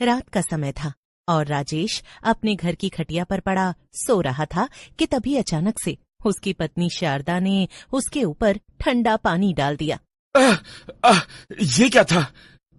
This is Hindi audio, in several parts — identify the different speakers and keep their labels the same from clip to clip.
Speaker 1: रात का समय था और राजेश अपने घर की खटिया पर पड़ा सो रहा था कि तभी अचानक से उसकी पत्नी शारदा ने उसके ऊपर ठंडा पानी डाल दिया।
Speaker 2: ये क्या था?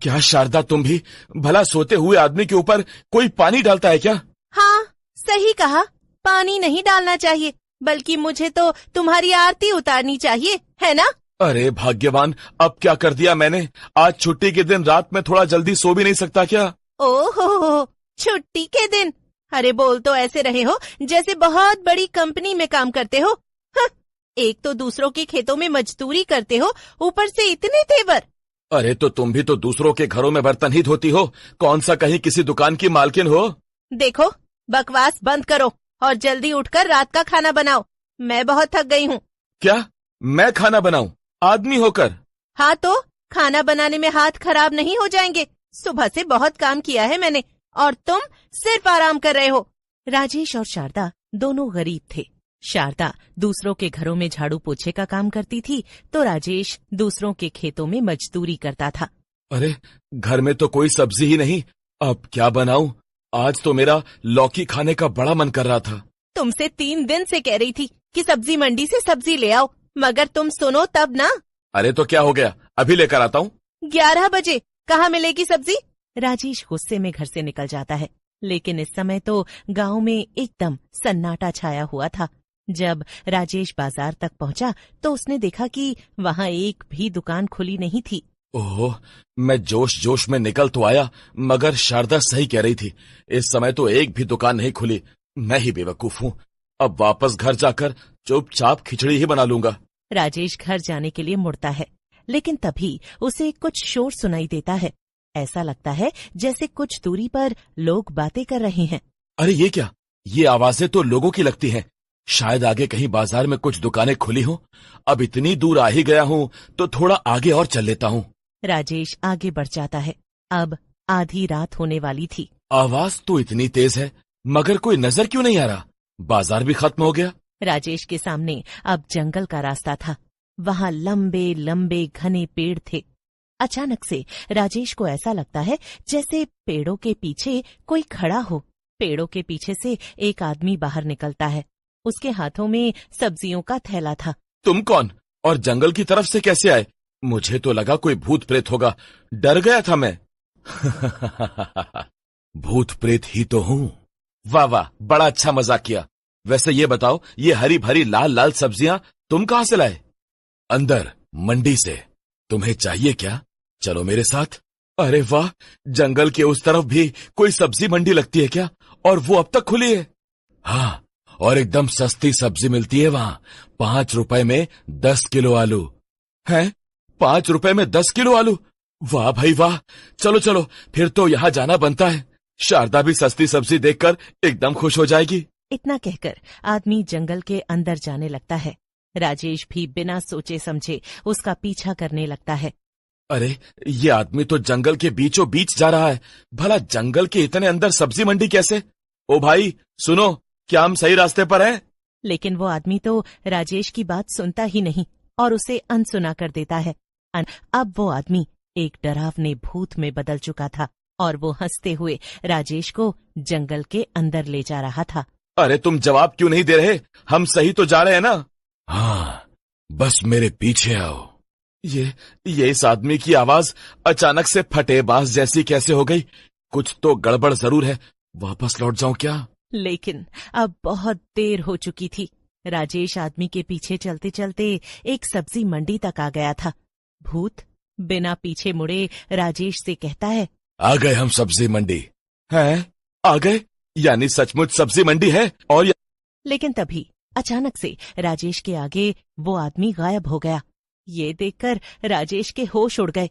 Speaker 2: क्या शारदा, तुम भी भला सोते हुए आदमी के ऊपर कोई पानी डालता है क्या?
Speaker 1: हाँ, सही कहा। पानी नहीं डालना चाहिए, बल्कि मुझे तो तुम्हारी आरती उतारनी चाहिए, है ना?
Speaker 2: अरे भाग्यवान, अब क्या कर दिया मैंने? आज छुट्टी के दिन रात में थोड़ा जल्दी सो भी नहीं सकता क्या?
Speaker 1: ओहो, छुट्टी के दिन? अरे बोल तो ऐसे रहे हो जैसे बहुत बड़ी कंपनी में काम करते हो। हाँ, एक तो दूसरों के खेतों में मजदूरी करते हो, ऊपर से इतने तेवर।
Speaker 2: अरे तो तुम भी तो दूसरों के घरों में बर्तन ही धोती हो, कौन सा कहीं किसी दुकान की मालकिन हो?
Speaker 1: देखो, बकवास बंद करो और जल्दी उठकर रात का खाना बनाओ। मैं बहुत थक गई हूँ।
Speaker 2: क्या मैं खाना बनाऊं, आदमी होकर?
Speaker 1: हाँ तो खाना बनाने में हाथ खराब नहीं हो जाएंगे? सुबह से बहुत काम किया है मैंने और तुम सिर्फ आराम कर रहे हो। राजेश और शारदा दोनों गरीब थे। शारदा दूसरों के घरों में झाड़ू पोछे का काम करती थी तो राजेश दूसरों के खेतों में मजदूरी करता था।
Speaker 2: अरे घर में तो कोई सब्जी ही नहीं, अब क्या बनाऊं? आज तो मेरा लौकी खाने का बड़ा मन कर रहा था।
Speaker 1: तुमसे 3 दिन से कह रही थी कि सब्जी मंडी से सब्जी ले आओ, मगर तुम सुनो तब ना।
Speaker 2: अरे तो क्या हो गया, अभी लेकर आता हूँ।
Speaker 1: 11 बजे कहाँ मिलेगी सब्जी? राजेश गुस्से में घर से निकल जाता है, लेकिन इस समय तो गांव में एकदम सन्नाटा छाया हुआ था। जब राजेश बाजार तक पहुंचा तो उसने देखा कि वहां एक भी दुकान खुली नहीं थी।
Speaker 2: ओह, मैं जोश जोश में निकल तो आया, मगर शारदा सही कह रही थी, इस समय तो एक भी दुकान नहीं खुली। मैं ही बेवकूफ हूँ, अब वापस घर जाकर चुपचाप खिचड़ी ही बना लूंगा।
Speaker 1: राजेश घर जाने के लिए मुड़ता है, लेकिन तभी उसे कुछ शोर सुनाई देता है। ऐसा लगता है जैसे कुछ दूरी पर लोग बातें कर रहे हैं।
Speaker 2: अरे ये क्या, ये आवाजें तो लोगों की लगती हैं। शायद आगे कहीं बाजार में कुछ दुकानें खुली हों। अब इतनी दूर आ ही गया हूँ तो थोड़ा आगे और चल लेता हूँ।
Speaker 1: राजेश आगे बढ़ जाता है। अब आधी रात होने वाली थी।
Speaker 2: आवाज तो इतनी तेज है, मगर कोई नजर क्यों नहीं आ रहा? बाजार भी खत्म हो गया।
Speaker 1: राजेश के सामने अब जंगल का रास्ता था। वहां लंबे लंबे घने पेड़ थे। अचानक से राजेश को ऐसा लगता है जैसे पेड़ों के पीछे कोई खड़ा हो। पेड़ों के पीछे से एक आदमी बाहर निकलता है। उसके हाथों में सब्जियों का थैला था।
Speaker 2: तुम कौन और जंगल की तरफ से कैसे आए? मुझे तो लगा कोई भूत प्रेत होगा, डर गया था मैं। भूत प्रेत ही तो हूँ। वाह वाह, बड़ा अच्छा मजाक किया। वैसे ये बताओ, ये हरी भरी लाल लाल सब्जियां तुम कहाँ से लाए? अंदर मंडी से। तुम्हें चाहिए क्या? चलो मेरे साथ। अरे वाह, जंगल के उस तरफ भी कोई सब्जी मंडी लगती है क्या? और वो अब तक खुली है? हाँ, और एकदम सस्ती सब्जी मिलती है वहां। 5 रुपए में 10 किलो आलू है। 5 रुपए में 10 किलो आलू? वाह भाई वाह, चलो चलो, फिर तो यहाँ जाना बनता है। शारदा भी सस्ती सब्जी देखकर एकदम खुश हो जाएगी।
Speaker 1: इतना कहकर आदमी जंगल के अंदर जाने लगता है। राजेश भी बिना सोचे समझे उसका पीछा करने लगता है।
Speaker 2: अरे ये आदमी तो जंगल के बीचों बीच जा रहा है। भला जंगल के इतने अंदर सब्जी मंडी कैसे? ओ भाई सुनो, क्या हम सही रास्ते पर हैं?
Speaker 1: लेकिन वो आदमी तो राजेश की बात सुनता ही नहीं और उसे अनसुना कर देता है। अब वो आदमी एक डरावने भूत में बदल चुका था और वो हंसते हुए राजेश को जंगल के अंदर ले जा रहा था।
Speaker 2: अरे तुम जवाब क्यों नहीं दे रहे? हम सही तो जा रहे हैं ना? हाँ, बस मेरे पीछे आओ। ये इस आदमी की आवाज अचानक से फटे बांस जैसी कैसे हो गई? कुछ तो गड़बड़ जरूर है। वापस लौट जाऊं क्या?
Speaker 1: लेकिन अब बहुत देर हो चुकी थी। राजेश आदमी के पीछे चलते चलते एक सब्जी मंडी तक आ गया था। भूत बिना पीछे मुड़े राजेश से कहता है,
Speaker 2: आ गए हम सब्जी मंडी। हैं? आ गए? यानी सचमुच सब्जी मंडी है? और
Speaker 1: लेकिन तभी अचानक से राजेश के आगे वो आदमी गायब हो गया। ये देखकर राजेश के होश उड़ गए।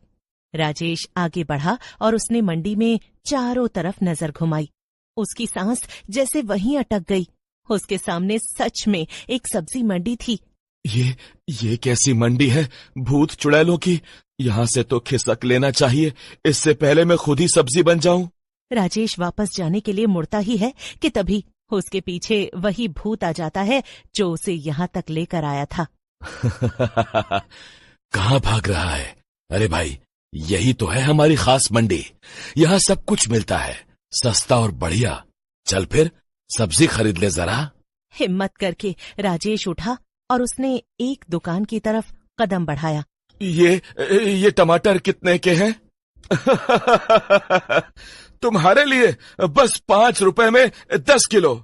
Speaker 1: राजेश आगे बढ़ा और उसने मंडी में चारों तरफ नजर घुमाई। उसकी सांस जैसे वहीं अटक गई। उसके सामने सच में एक सब्जी मंडी थी।
Speaker 2: ये कैसी मंडी है भूत चुड़ैलों की? यहाँ से तो खिसक लेना चाहिए, इससे पहले मैं खुद ही सब्जी बन जाऊं।
Speaker 1: राजेश वापस जाने के लिए मुड़ता ही है कि तभी उसके पीछे वही भूत आ जाता है जो उसे यहाँ तक लेकर आया था।
Speaker 2: कहाँ भाग रहा है? अरे भाई, यही तो है हमारी खास मंडी। यहाँ सब कुछ मिलता है, सस्ता और बढ़िया। चल फिर सब्जी खरीद ले जरा।
Speaker 1: हिम्मत करके राजेश उठा और उसने एक दुकान की तरफ कदम बढ़ाया।
Speaker 2: ये टमाटर कितने के हैं? तुम्हारे लिए बस 5 रुपए में 10 किलो।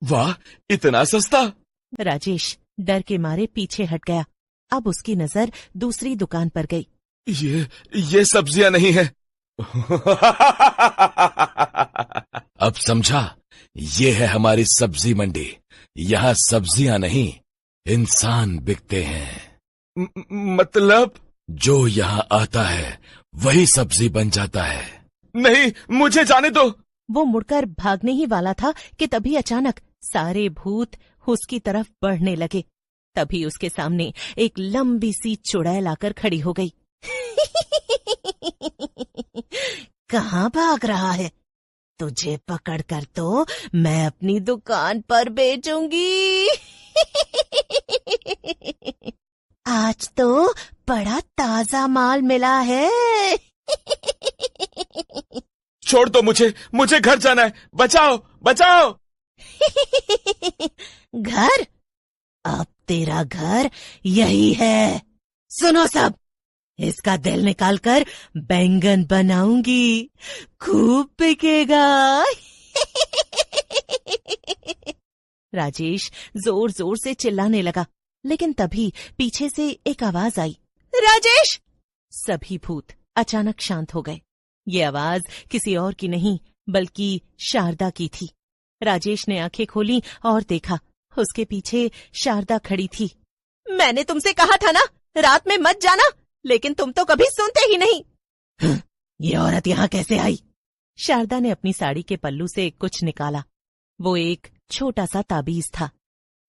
Speaker 2: वाह, इतना सस्ता।
Speaker 1: राजेश डर के मारे पीछे हट गया। अब उसकी नजर दूसरी दुकान पर गई।
Speaker 2: ये सब्जियां नहीं है। अब समझा, ये है हमारी सब्जी मंडी। यहाँ सब्जियां नहीं, इंसान बिकते हैं। मतलब? जो यहाँ आता है वही सब्जी बन जाता है। नहीं, मुझे जाने दो।
Speaker 1: वो मुड़कर भागने ही वाला था कि तभी अचानक सारे भूत उसकी तरफ बढ़ने लगे। तभी उसके सामने एक लंबी सी चुड़ैल आकर खड़ी हो गई। कहाँ भाग रहा है? तुझे पकड़कर तो मैं अपनी दुकान पर बेचूंगी। आज तो बड़ा ताजा माल मिला है।
Speaker 2: छोड़ दो मुझे घर जाना है। बचाओ बचाओ।
Speaker 1: घर? अब तेरा घर यही है। सुनो सब, इसका दिल निकालकर बैंगन बनाऊंगी, खूब बिकेगा। राजेश जोर जोर से चिल्लाने लगा, लेकिन तभी पीछे से एक आवाज आई, राजेश! सभी भूत अचानक शांत हो गए। ये आवाज किसी और की नहीं बल्कि शारदा की थी। राजेश ने आंखें खोली और देखा, उसके पीछे शारदा खड़ी थी। मैंने तुमसे कहा था ना, रात में मत जाना, लेकिन तुम तो कभी सुनते ही नहीं। ये औरत यहाँ कैसे आई? शारदा ने अपनी साड़ी के पल्लू से कुछ निकाला। वो एक छोटा सा ताबीज था।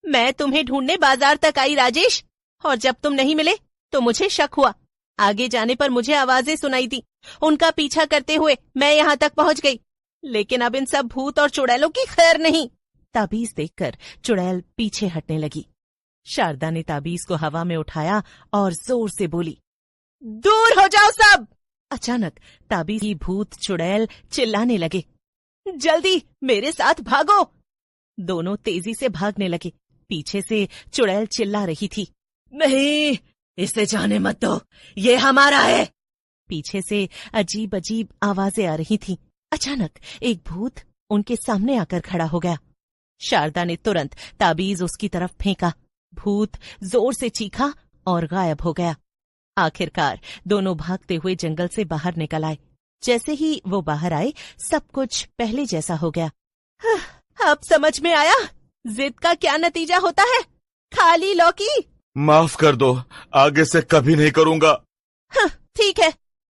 Speaker 1: मैं तुम्हें ढूंढने बाजार तक आई राजेश, और जब तुम नहीं मिले तो मुझे शक हुआ। आगे जाने पर मुझे आवाजें सुनाई दी। उनका पीछा करते हुए मैं यहाँ तक पहुंच गई, लेकिन अब इन सब भूत और चुड़ैलों की खैर नहीं। ताबीज देखकर चुड़ैल पीछे हटने लगी। शारदा ने ताबीज को हवा में उठाया और जोर से बोली, दूर हो जाओ सब। अचानक ताबीज की भूत चुड़ैल चिल्लाने लगे, जल्दी मेरे साथ भागो। दोनों तेजी से भागने लगे। पीछे से चुड़ैल चिल्ला रही थी, नहीं, इसे जाने मत दो, ये हमारा है। पीछे से अजीब अजीब आवाजें आ रही थीं। अचानक एक भूत उनके सामने आकर खड़ा हो गया। शारदा ने तुरंत ताबीज उसकी तरफ फेंका। भूत जोर से चीखा और गायब हो गया। आखिरकार दोनों भागते हुए जंगल से बाहर निकल आए। जैसे ही वो बाहर आए, सब कुछ पहले जैसा हो गया। अब समझ में आया जिद का क्या नतीजा होता है, खाली लौकी।
Speaker 2: माफ कर दो, आगे से कभी नहीं करूंगा।
Speaker 1: ठीक है,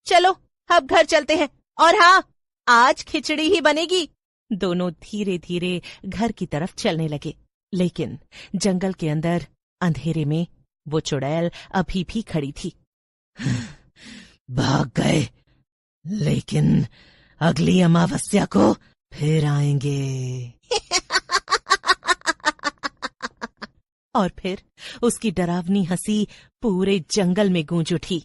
Speaker 1: चलो अब घर चलते हैं, और हाँ, आज खिचड़ी ही बनेगी। दोनों धीरे धीरे घर की तरफ चलने लगे, लेकिन जंगल के अंदर अंधेरे में वो चुड़ैल अभी भी खड़ी थी। भाग गए, लेकिन अगली अमावस्या को फिर आएंगे। और फिर उसकी डरावनी हंसी पूरे जंगल में गूंज उठी।